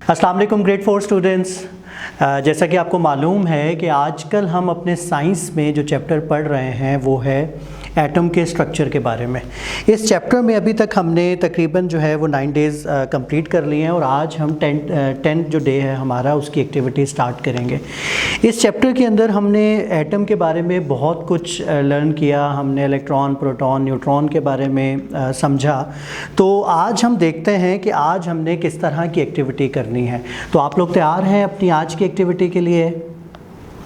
अस्सलाम वालेकुम grade 4 students. जैसा कि आपको मालूम है कि आजकल हम अपने साइंस में जो चैप्टर पढ़ रहे हैं वो है एटम के स्ट्रक्चर के बारे में। इस चैप्टर में अभी तक हमने तकरीबन जो है वो 9 डेज़ कंप्लीट कर लिए हैं और आज हम 10 जो डे है हमारा उसकी एक्टिविटी स्टार्ट करेंगे। इस चैप्टर के अंदर हमने एटम के बारे में बहुत कुछ लर्न किया, हमने इलेक्ट्रॉन, प्रोटॉन, न्यूट्रॉन के बारे में समझा। तो आज हम देखते हैं कि आज हमने किस तरह की एक्टिविटी करनी है। तो आप लोग तैयार हैं अपनी आज की एक्टिविटी के लिए?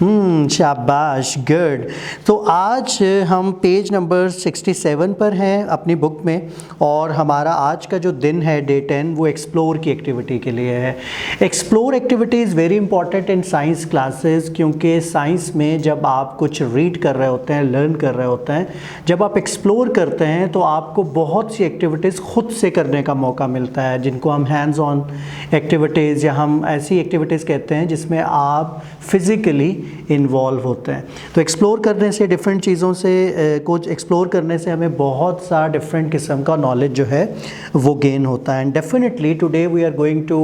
शाबाश, गुड। तो आज हम पेज नंबर 67 पर हैं अपनी बुक में और हमारा आज का जो दिन है डे 10 वो एक्सप्लोर की एक्टिविटी के लिए है। Explore activity is very important in science classes, क्योंकि साइंस में जब आप कुछ रीड कर रहे होते हैं, लर्न कर रहे होते हैं, जब आप एक्सप्लोर करते हैं तो आपको बहुत सी एक्टिविटीज़ खुद से करने का मौका मिलता है, जिनको हम हैंड्स ऑन एक्टिविटीज़ या हम ऐसी एक्टिविटीज़ कहते हैं जिसमें आप फिज़िकली इन्वॉल्व होते हैं। तो एक्सप्लोर करने से, डिफरेंट चीज़ों से कुछ एक्सप्लोर करने से हमें बहुत सा डिफरेंट किस्म का नॉलेज जो है वो गेन होता है। And definitely today we are going to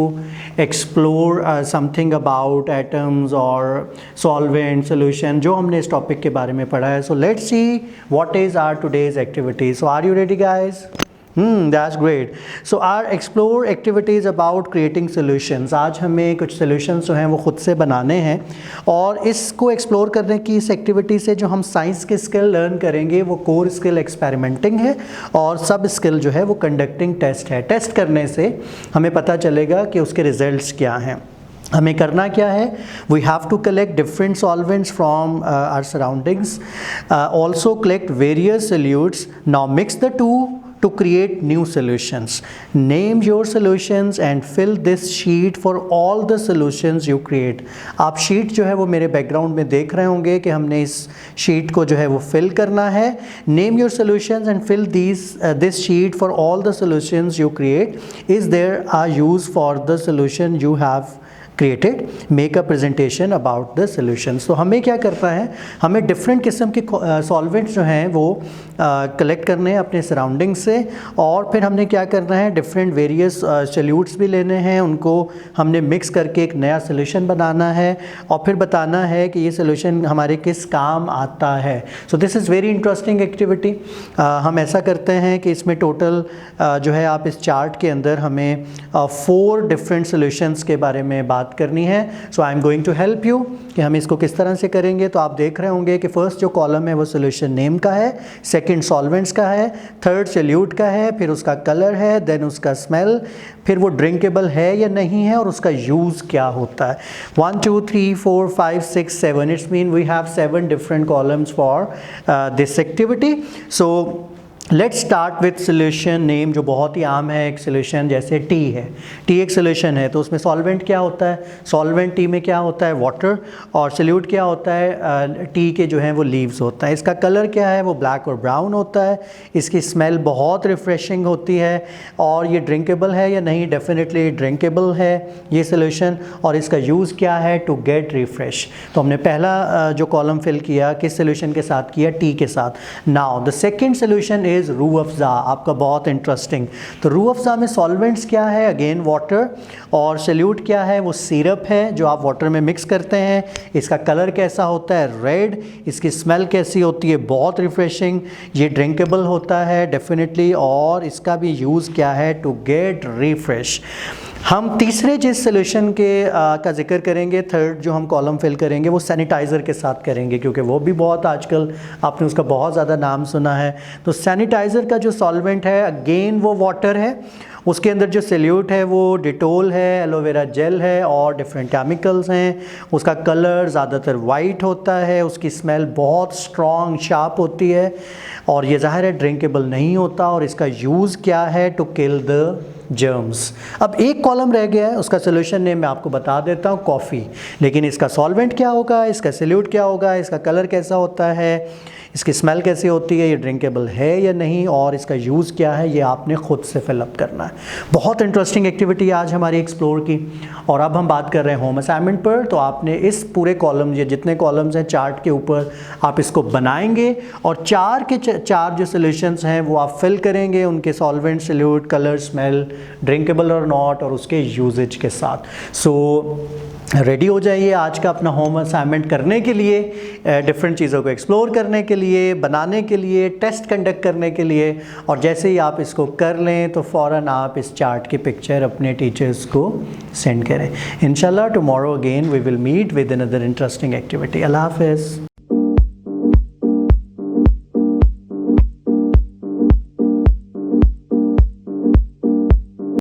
explore something about atoms और सॉल्वेंट सॉल्यूशन, जो हमने इस टॉपिक के बारे में पढ़ा है। So let's see what is our today's activity. So are you ready guys? That's great. So our explore activity is about creating solutions. आज हमें कुछ solutions जो हैं वो खुद से बनाने हैं और इसको explore करने की इस activity से जो हम साइंस के स्किल लर्न करेंगे वो कोर स्किल एक्सपेरिमेंटिंग है और सब स्किल जो है वो कंडक्टिंग टेस्ट है। टेस्ट करने से हमें पता चलेगा कि उसके रिजल्ट्स क्या हैं। हमें करना क्या है? We have to collect different solvents from our surroundings, also collect various solutes. Now mix the two to create new solutions. Name your solutions and fill this sheet for all the solutions you create. आप sheet जो है वो मेरे background में देख रहे होंगे कि हमने इस शीट को जो है वो फिल करना है। Name your solutions and fill this sheet for all the solutions you create. Is there a use for the solution you have created? Make a presentation about the solutions. तो हमें क्या करना है? हमें डिफरेंट किस्म के सॉल्वेंट्स जो हैं वो कलेक्ट करने हैं अपने सराउंडिंग से और फिर हमने क्या करना है? डिफरेंट वेरियस सोल्यूट्स भी लेने हैं, उनको हमने मिक्स करके एक नया सोल्यूशन बनाना है और फिर बताना है कि ये सोल्यूशन हमारे किस काम आता है। So this is very interesting activity. हम ऐसा करते हैं कि इसमें टोटल जो है आप इस चार्ट के अंदर हमें 4 डिफरेंट सोल्यूशंस के बारे में बात करनी है। So I am going to help you कि हम इसको किस तरह से करेंगे। तो आप देख रहे होंगे कि फर्स्ट जो कॉलम है वो सोल्यूशन नेम का है, सेकंड सॉल्वेंट्स का है, थर्ड सोल्यूट का है, फिर उसका कलर है, देन उसका स्मेल, फिर वो ड्रिंकेबल है या नहीं है और उसका यूज़ क्या होता है। 1 2 3 4 5 6 7 it's mean we have 7 different columns for this activity. So let's start with solution name, जो बहुत ही आम है। एक सोल्यूशन जैसे टी है, टी एक सोल्यूशन है तो उसमें सॉल्वेंट क्या होता है? सॉल्वेंट टी में क्या होता है? वाटर। और सोल्यूट क्या होता है? टी के जो हैं वो लीव्स होता है। इसका कलर क्या है? वो ब्लैक और ब्राउन होता है। इसकी स्मेल बहुत रिफ़्रेशिंग होती है और ये ड्रिंकेबल है या नहीं? डेफिनेटली ड्रिंकेबल है ये सोल्यूशन। और इसका यूज़ क्या है? To get refresh. तो हमने पहला जो कॉलम फिल किया किस सोल्यूशन के साथ किया? टी के साथ। Now the second solution is Rooh Afza. आपका बहुत इंटरेस्टिंग। तो रूह अफ़ज़ा में सॉल्वेंट्स क्या है? Again water. और सोल्यूट क्या है? वो सिरप है जो आप वाटर में मिक्स करते हैं। इसका कलर कैसा होता है? रेड। इसकी स्मेल कैसी होती है? बहुत रिफ्रेशिंग। ये ड्रिंकेबल होता है डेफिनेटली। और इसका भी यूज़ क्या है? To get refresh. हम तीसरे जिस सोल्यूशन के का जिक्र करेंगे, थर्ड जो हम कॉलम फिल करेंगे वो सैनिटाइज़र के साथ करेंगे, क्योंकि वो भी बहुत आजकल आपने उसका बहुत ज़्यादा नाम सुना है। तो सैनिटाइज़र का जो सॉल्वेंट है अगेन वो वाटर है। उसके अंदर जो सोल्यूट है वो डिटोल है, एलोवेरा जेल है और डिफरेंट केमिकल्स हैं। उसका कलर ज़्यादातर वाइट होता है, उसकी स्मेल बहुत स्ट्रॉन्ग शार्प होती है और ये ज़ाहिर है ड्रिंकेबल नहीं होता। और इसका यूज़ क्या है? To kill the germs. अब एक कॉलम रह गया है, उसका सोल्यूशन नेम मैं आपको बता देता हूँ, कॉफ़ी। लेकिन इसका सॉल्वेंट क्या होगा? इसका सोल्यूट क्या होगा? इसका कलर कैसा होता है? इसकी स्मेल कैसी होती है? ये ड्रिंकेबल है या नहीं? और इसका यूज़ क्या है? ये आपने ख़ुद से फिलअप करना है। बहुत इंटरेस्टिंग एक्टिविटी आज हमारी एक्सप्लोर की। और अब हम बात कर रहे हैं होम असाइनमेंट पर। तो आपने इस पूरे कॉलम, ये जितने कॉलम्स हैं चार्ट के ऊपर, आप इसको बनाएंगे और चार जो सोल्यूशंस हैं वो आप फिल करेंगे, उनके solvent, solute, colour, smell drinkable और नॉट, और उसके यूजेज के साथ। सो रेडी हो जाइए आज का अपना होम असाइनमेंट करने के लिए, डिफरेंट चीज़ों को एक्सप्लोर करने के लिए, बनाने के लिए, टेस्ट कंडक्ट करने के लिए। और जैसे ही आप इसको कर लें तो फ़ौरन आप इस चार्ट की पिक्चर अपने टीचर्स को सेंड करें। इंशाल्लाह tomorrow again we will meet with another interesting activity. अल्लाह हाफ़िज़।